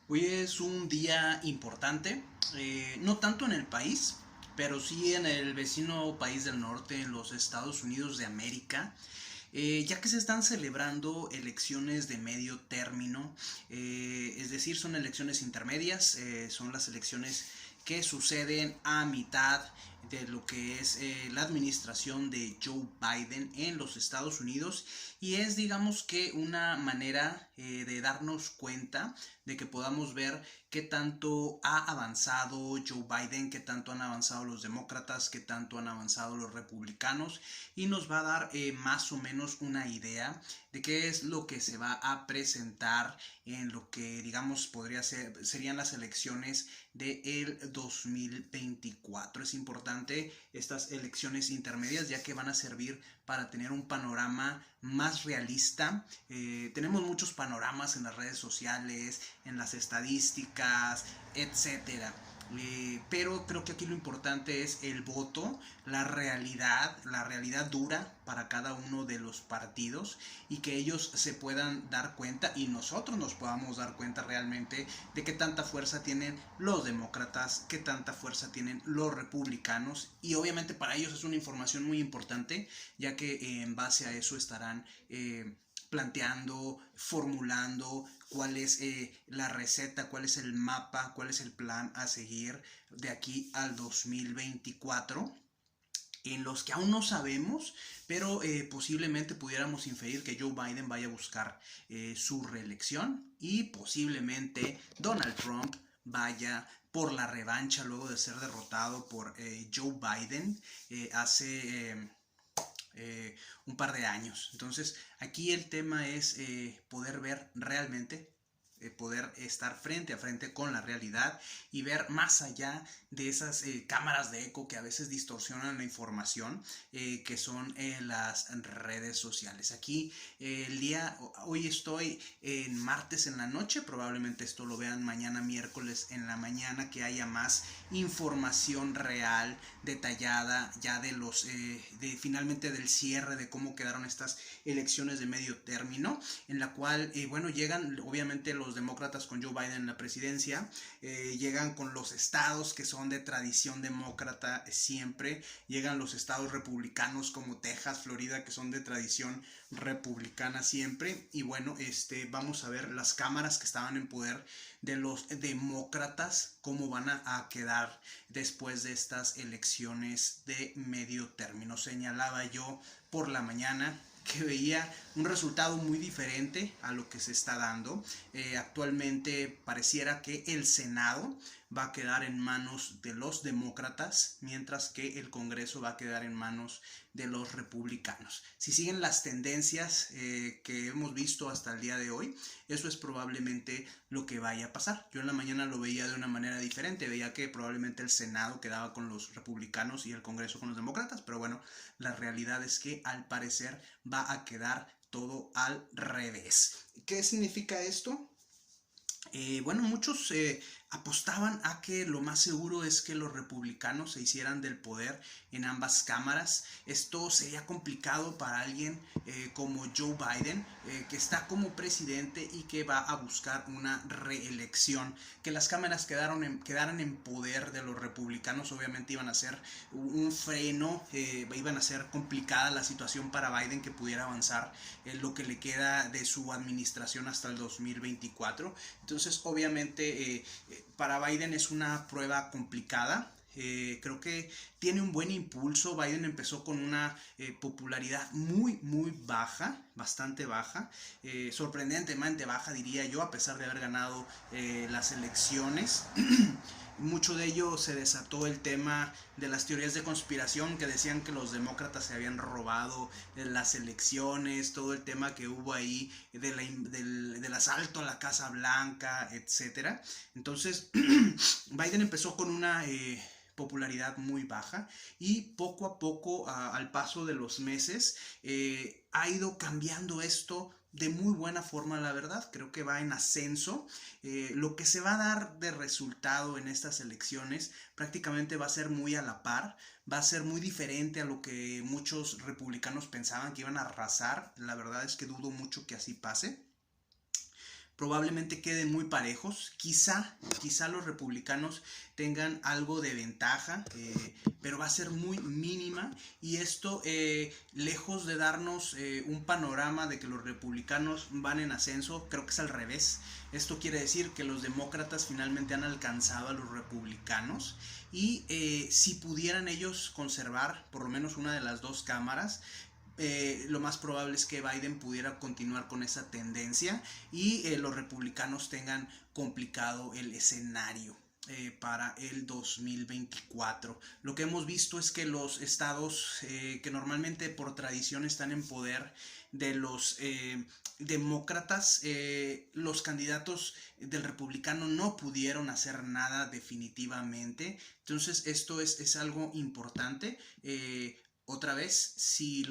Hoy es un día importante, no tanto en el país, pero sí en el vecino país del norte, en los Estados Unidos de América, ya que se están celebrando elecciones de medio término, es decir, son elecciones intermedias, son las elecciones que suceden a mitad de lo que es la administración de Joe Biden en los Estados Unidos, y es, digamos, que una manera de darnos cuenta de que podamos ver qué tanto ha avanzado Joe Biden, qué tanto han avanzado los demócratas, qué tanto han avanzado los republicanos, y nos va a dar más o menos una idea de qué es lo que se va a presentar en lo que, digamos, serían las elecciones del 2024. Es importante estas elecciones intermedias, ya que van a servir para tener un panorama más realista. Tenemos muchos panoramas en las redes sociales, en las estadísticas, etcétera. Pero creo que aquí lo importante es el voto, la realidad dura para cada uno de los partidos, y que ellos se puedan dar cuenta y nosotros nos podamos dar cuenta realmente de qué tanta fuerza tienen los demócratas, qué tanta fuerza tienen los republicanos, y obviamente para ellos es una información muy importante, ya que en base a eso estarán planteando, formulando cuál es la receta, cuál es el mapa, cuál es el plan a seguir de aquí al 2024, en los que aún no sabemos, pero posiblemente pudiéramos inferir que Joe Biden vaya a buscar su reelección, y posiblemente Donald Trump vaya por la revancha luego de ser derrotado por Joe Biden hace un par de años. Entonces aquí el tema es poder ver realmente, poder estar frente a frente con la realidad y ver más allá de esas cámaras de eco que a veces distorsionan la información, que son las redes sociales. Aquí hoy estoy en martes en la noche, probablemente esto lo vean mañana miércoles en la mañana, que haya más información real, detallada, ya de finalmente del cierre de cómo quedaron estas elecciones de medio término, en la cual, bueno, llegan obviamente los demócratas con Joe Biden en la presidencia, llegan con los estados que son de tradición demócrata siempre, llegan los estados republicanos como Texas, Florida, que son de tradición republicana siempre, y bueno, vamos a ver las cámaras que estaban en poder de los demócratas, cómo van a quedar después de estas elecciones de medio término. Señalaba yo por la mañana que veía un resultado muy diferente a lo que se está dando. Actualmente pareciera que el Senado va a quedar en manos de los demócratas, mientras que el Congreso va a quedar en manos de los republicanos. Si siguen las tendencias que hemos visto hasta el día de hoy, eso es probablemente lo que vaya a pasar. Yo en la mañana lo veía de una manera diferente, veía que probablemente el Senado quedaba con los republicanos y el Congreso con los demócratas, pero bueno, la realidad es que al parecer va a quedar todo al revés. ¿Qué significa esto? Bueno, muchos apostaban a que lo más seguro es que los republicanos se hicieran del poder en ambas cámaras. Esto sería complicado para alguien como Joe Biden, que está como presidente y que va a buscar una reelección. Que las cámaras quedaran en poder de los republicanos obviamente iban a ser un freno, iban a ser complicada la situación para Biden, que pudiera avanzar lo que le queda de su administración hasta el 2024. Entonces obviamente para Biden es una prueba complicada. Creo que tiene un buen impulso. Biden empezó con una popularidad muy baja, bastante baja, sorprendentemente baja diría yo, a pesar de haber ganado las elecciones. Mucho de ello se desató el tema de las teorías de conspiración que decían que los demócratas se habían robado las elecciones, todo el tema que hubo ahí del asalto a la Casa Blanca, etcétera. Entonces Biden empezó con una popularidad muy baja, y poco a poco, al paso de los meses, ha ido cambiando esto de muy buena forma. La verdad creo que va en ascenso. Lo que se va a dar de resultado en estas elecciones prácticamente va a ser muy a la par, va a ser muy diferente a lo que muchos republicanos pensaban que iban a arrasar. La verdad es que dudo mucho que así pase, probablemente queden muy parejos. Quizá los republicanos tengan algo de ventaja, pero va a ser muy mínima. Y esto, lejos de darnos un panorama de que los republicanos van en ascenso, creo que es al revés. Esto quiere decir que los demócratas finalmente han alcanzado a los republicanos. Y si pudieran ellos conservar por lo menos una de las dos cámaras, lo más probable es que Biden pudiera continuar con esa tendencia y los republicanos tengan complicado el escenario para el 2024. Lo que hemos visto es que los estados que normalmente por tradición están en poder de los demócratas, los candidatos del republicano no pudieron hacer nada definitivamente. Entonces esto es algo importante. Otra vez, si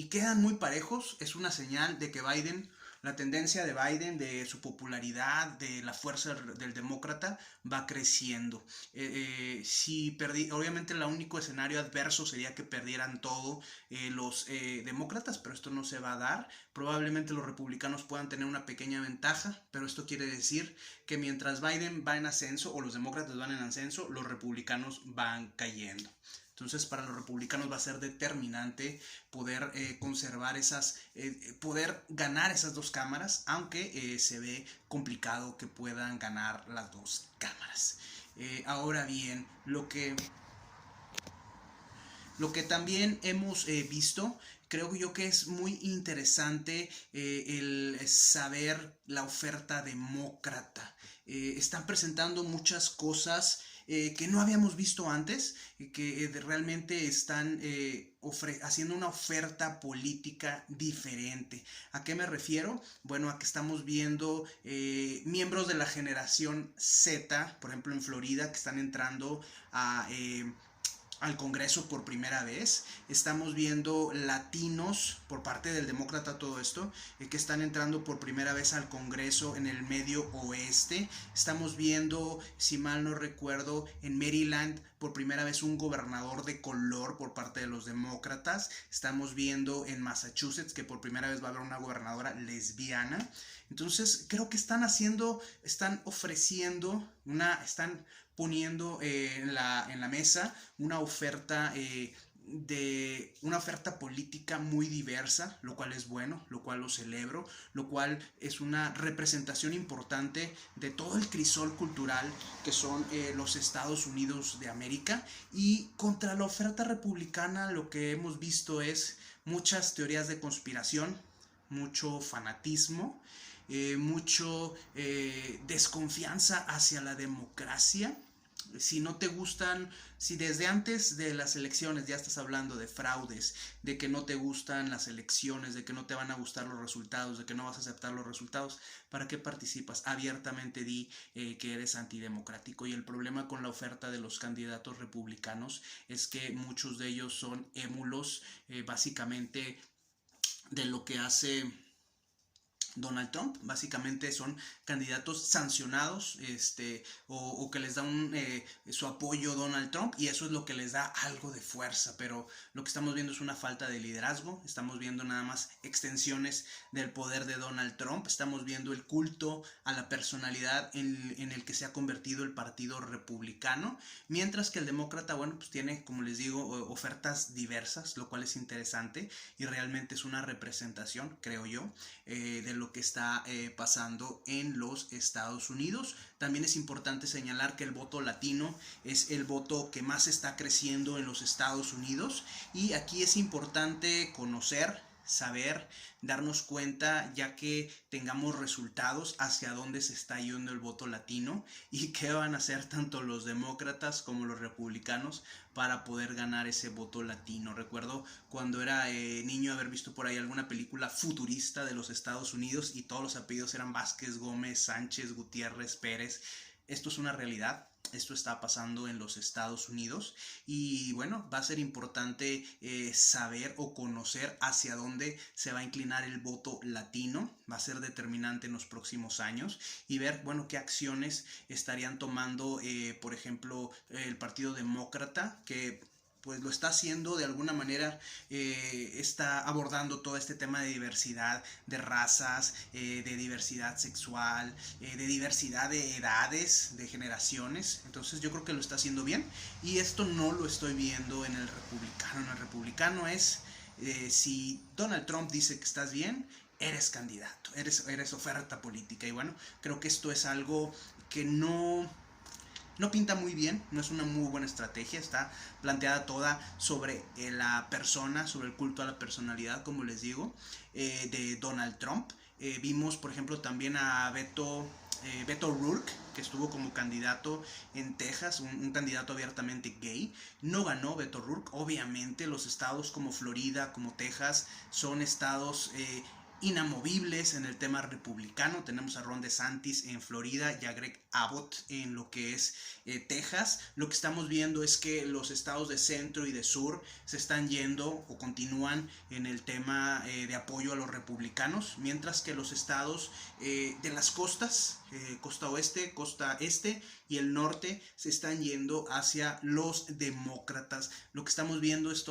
quedan muy parejos, es una señal de que Biden, la tendencia de Biden, de su popularidad, de la fuerza del demócrata, va creciendo. Obviamente el único escenario adverso sería que perdieran todo los demócratas, pero esto no se va a dar. Probablemente los republicanos puedan tener una pequeña ventaja, pero esto quiere decir que mientras Biden va en ascenso o los demócratas van en ascenso, los republicanos van cayendo. Entonces, para los republicanos va a ser determinante poder conservar poder ganar esas dos cámaras, aunque se ve complicado que puedan ganar las dos cámaras. Ahora bien, lo que también hemos visto, creo yo que es muy interesante el saber la oferta demócrata. Están presentando muchas cosas que no habíamos visto antes, que realmente están haciendo una oferta política diferente. ¿A qué me refiero? Bueno, a que estamos viendo miembros de la generación Z, por ejemplo en Florida, que están entrando al Congreso por primera vez. Estamos viendo latinos por parte del demócrata, todo esto, que están entrando por primera vez al Congreso en el medio oeste. Estamos viendo, si mal no recuerdo, en Maryland por primera vez un gobernador de color por parte de los demócratas. Estamos viendo en Massachusetts que por primera vez va a haber una gobernadora lesbiana. Entonces creo que están ofreciendo están poniendo en la mesa una oferta política muy diversa, lo cual es bueno, lo cual lo celebro, lo cual es una representación importante de todo el crisol cultural que son los Estados Unidos de América. Y contra la oferta republicana lo que hemos visto es muchas teorías de conspiración, mucho fanatismo, mucho desconfianza hacia la democracia. Si no te gustan, si desde antes de las elecciones ya estás hablando de fraudes, de que no te gustan las elecciones, de que no te van a gustar los resultados, de que no vas a aceptar los resultados, ¿para qué participas? Abiertamente di que eres antidemocrático. Y el problema con la oferta de los candidatos republicanos es que muchos de ellos son émulos básicamente de lo que hace Donald Trump. Básicamente son candidatos sancionados o que les da su apoyo Donald Trump, y eso es lo que les da algo de fuerza. Pero lo que estamos viendo es una falta de liderazgo. Estamos viendo nada más extensiones del poder de Donald Trump. Estamos viendo el culto a la personalidad en el que se ha convertido el partido republicano, mientras que el demócrata, bueno, pues tiene, como les digo, ofertas diversas, lo cual es interesante y realmente es una representación, creo yo, de lo que está pasando en los Estados Unidos. También es importante señalar que el voto latino es el voto que más está creciendo en los Estados Unidos, y aquí es importante conocer, saber, darnos cuenta, ya que tengamos resultados, hacia dónde se está yendo el voto latino y qué van a hacer tanto los demócratas como los republicanos para poder ganar ese voto latino. Recuerdo cuando era niño haber visto por ahí alguna película futurista de los Estados Unidos y todos los apellidos eran Vázquez, Gómez, Sánchez, Gutiérrez, Pérez. Esto es una realidad. Esto está pasando en los Estados Unidos, y bueno, va a ser importante saber o conocer hacia dónde se va a inclinar el voto latino. Va a ser determinante en los próximos años, y ver, bueno, qué acciones estarían tomando, por ejemplo, el Partido Demócrata, que pues lo está haciendo de alguna manera, está abordando todo este tema de diversidad de razas, de diversidad sexual, de diversidad de edades, de generaciones. Entonces yo creo que lo está haciendo bien, y esto no lo estoy viendo en el republicano. En el republicano es, si Donald Trump dice que estás bien, eres candidato, eres oferta política. Y bueno, creo que esto es algo que no pinta muy bien, no es una muy buena estrategia, está planteada toda sobre la persona, sobre el culto a la personalidad, como les digo, de Donald Trump. Vimos, por ejemplo, también a Beto O'Rourke, que estuvo como candidato en Texas, un candidato abiertamente gay. No ganó Beto O'Rourke. Obviamente los estados como Florida, como Texas, son estados inamovibles en el tema republicano. Tenemos a Ron DeSantis en Florida y a Greg Abbott en lo que es Texas. Lo que estamos viendo es que los estados de centro y de sur se están yendo o continúan en el tema de apoyo a los republicanos, mientras que los estados de las costas, costa oeste, costa este y el norte, se están yendo hacia los demócratas. Lo que estamos viendo es,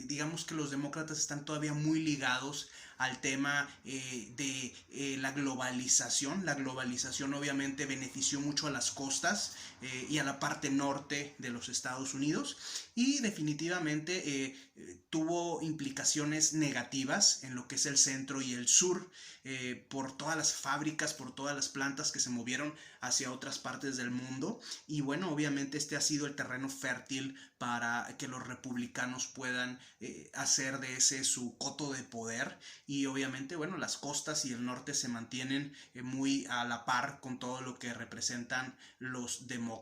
digamos que los demócratas están todavía muy ligados al tema de la globalización. La globalización obviamente benefició mucho a las costas y a la parte norte de los Estados Unidos, y definitivamente tuvo implicaciones negativas en lo que es el centro y el sur, por todas las fábricas, por todas las plantas que se movieron hacia otras partes del mundo. Y bueno, obviamente este ha sido el terreno fértil para que los republicanos puedan hacer de ese su coto de poder. Y obviamente, bueno, las costas y el norte se mantienen muy a la par con todo lo que representan los demócratas.